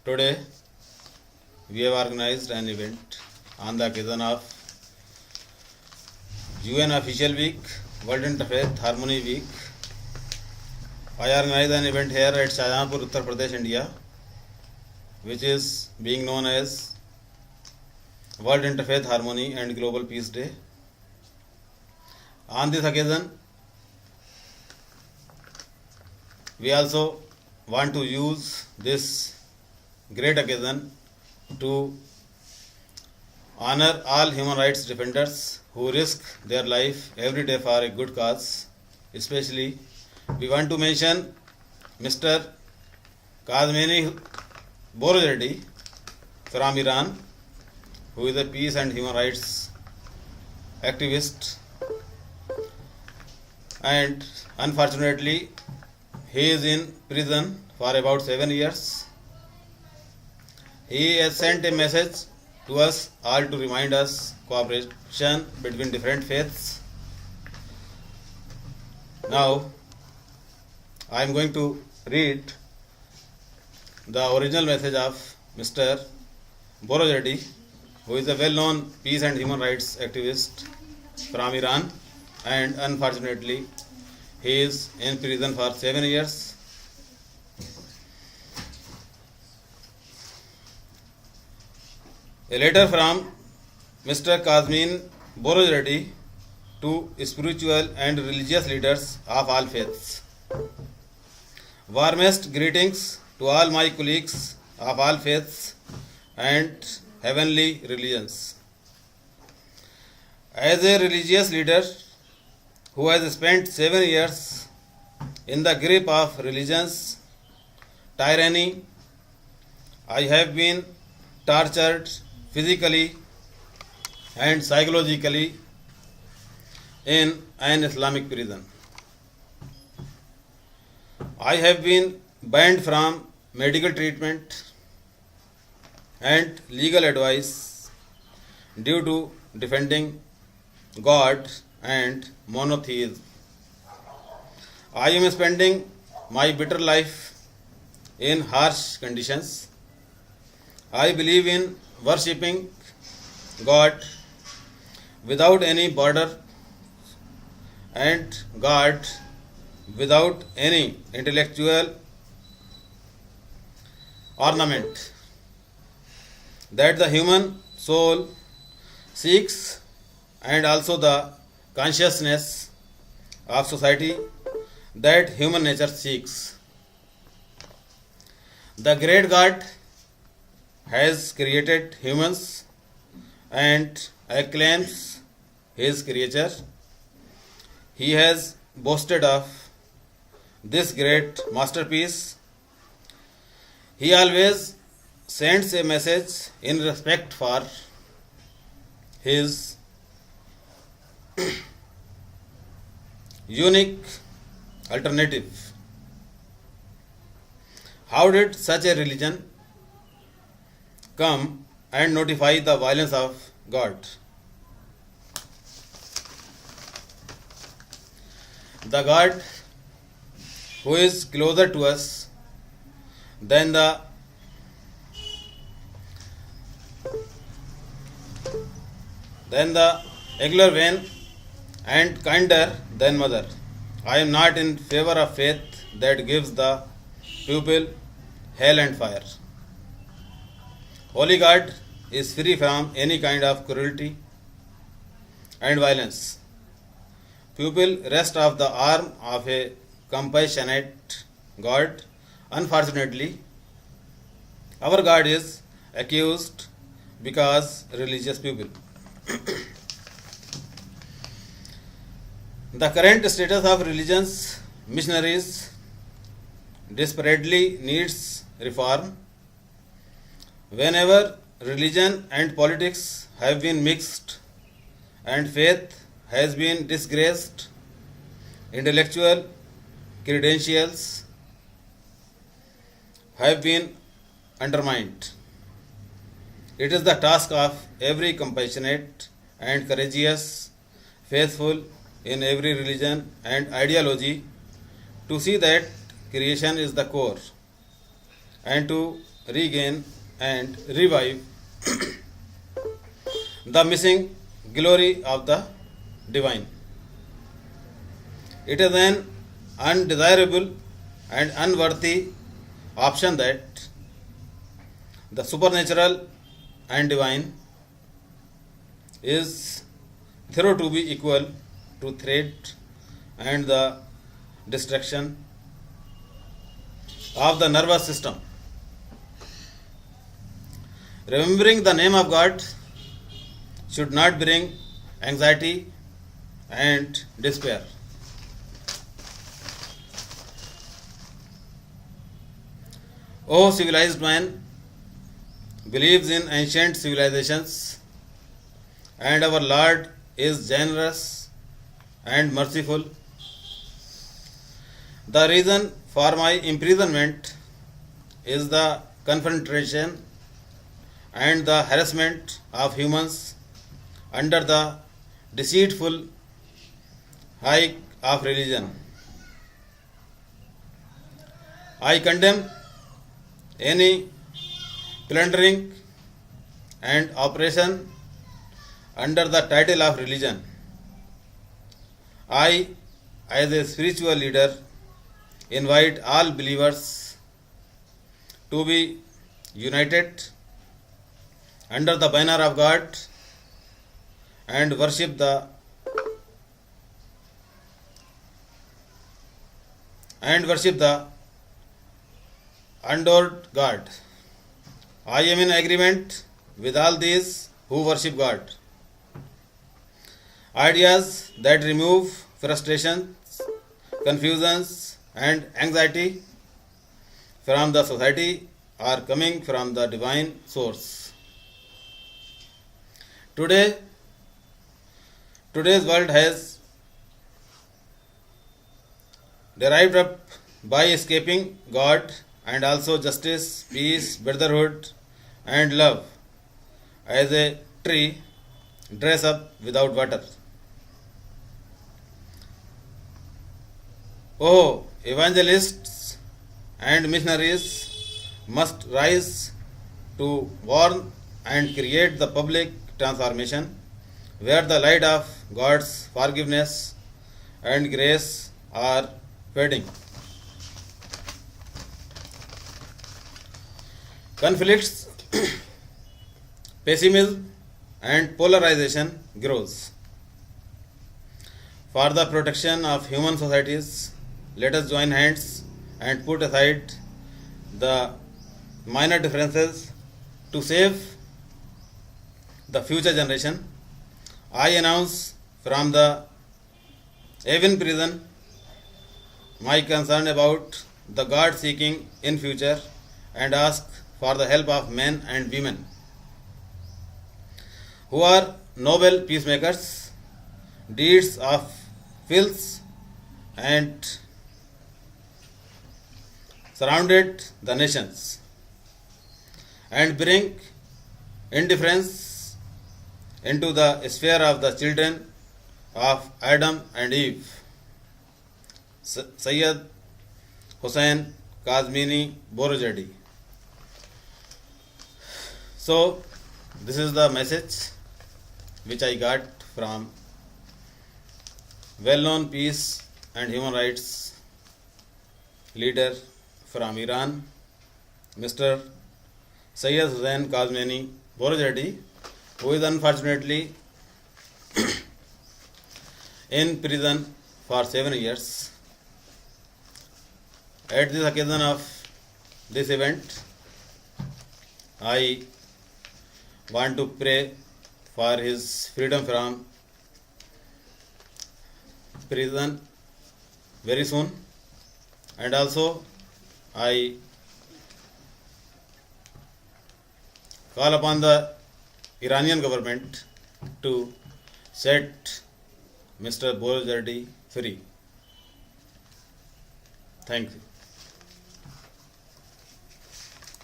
Today we have organized an event on the occasion of UN Official Week, World Interfaith Harmony Week. I organized an event here at Shahjahanpur, Uttar Pradesh, India, which is being known as World Interfaith Harmony and Global Peace Day. On this occasion, we also want to use this great occasion to honor all human rights defenders who risk their life every day for a good cause. Especially, we want to mention Mr. Kazmini Borojreddy from Iran, who is a peace and human rights activist, and unfortunately he is in prison for about 7 years. He has sent a message to us all to remind us cooperation between different faiths. Now, I am going to read the original message of Mr. Borojreddy, who is a well-known peace and human rights activist from Iran, and unfortunately he is in prison for 7 years. A letter from Mr. Kazmin Borojreddy to spiritual and religious leaders of all faiths. Warmest greetings to all my colleagues of all faiths and heavenly religions. As a religious leader who has spent 7 years in the grip of religion's tyranny, I have been tortured physically and psychologically in an Islamic prison. I have been banned from medical treatment and legal advice due to defending God and monotheism. I am spending my bitter life in harsh conditions. I believe in worshipping God without any border and God without any intellectual ornament that the human soul seeks, and also the consciousness of society that human nature seeks. The great God has created humans and acclaims his creature. He has boasted of this great masterpiece. He always sends a message in respect for his unique alternative. How did such a religion come and notify the violence of God? The God who is closer to us than the regular vein and kinder than mother. I am not in favor of faith that gives the pupil hell and fire. Holy God is free from any kind of cruelty and violence. Pupil rest of the arm of a compassionate God. Unfortunately, our God is accused because religious pupil. The current status of religion's missionaries desperately needs reform. Whenever religion and politics have been mixed and faith has been disgraced, intellectual credentials have been undermined. It is the task of every compassionate and courageous faithful in every religion and ideology to see that creation is the core and to regain and revive the missing glory of the divine. It is an undesirable and unworthy option that the supernatural and divine is thought to be equal to threat and the destruction of the nervous system. Remembering the name of God should not bring anxiety and despair. O civilized man believes in ancient civilizations, and our Lord is generous and merciful. The reason for my imprisonment is the confrontation and the harassment of humans under the deceitful yoke of religion. I condemn any plundering and oppression under the title of religion. I, as a spiritual leader, invite all believers to be united under the banner of God and worship the adored God. I am in agreement with all these who worship God. Ideas that remove frustrations, confusions, and anxiety from the society are coming from the divine source. Today's world has derived up by escaping God and also justice, peace, brotherhood, and love as a tree dress up without water. Oh, evangelists and missionaries must rise to warn and create the public transformation where the light of God's forgiveness and grace are fading. Conflicts, pessimism, and polarization grows. For the protection of human societies, let us join hands and put aside the minor differences to save the future generation. I announce from the Avon prison my concern about the God seeking in future and ask for the help of men and women who are noble peacemakers, deeds of filth and surrounded the nations, and bring indifference into the sphere of the children of Adam and Eve. Sayyid Hussain Kazmini Borojadi. So, this is the message which I got from well-known peace and human rights leader from Iran, Mr. Sayyid Hussain Kazmini Borojadi, who is unfortunately in prison for 7 years. At this occasion of this event, I want to pray for his freedom from prison very soon, and also I call upon the Iranian government to set Mr. Borojadi free. Thank you.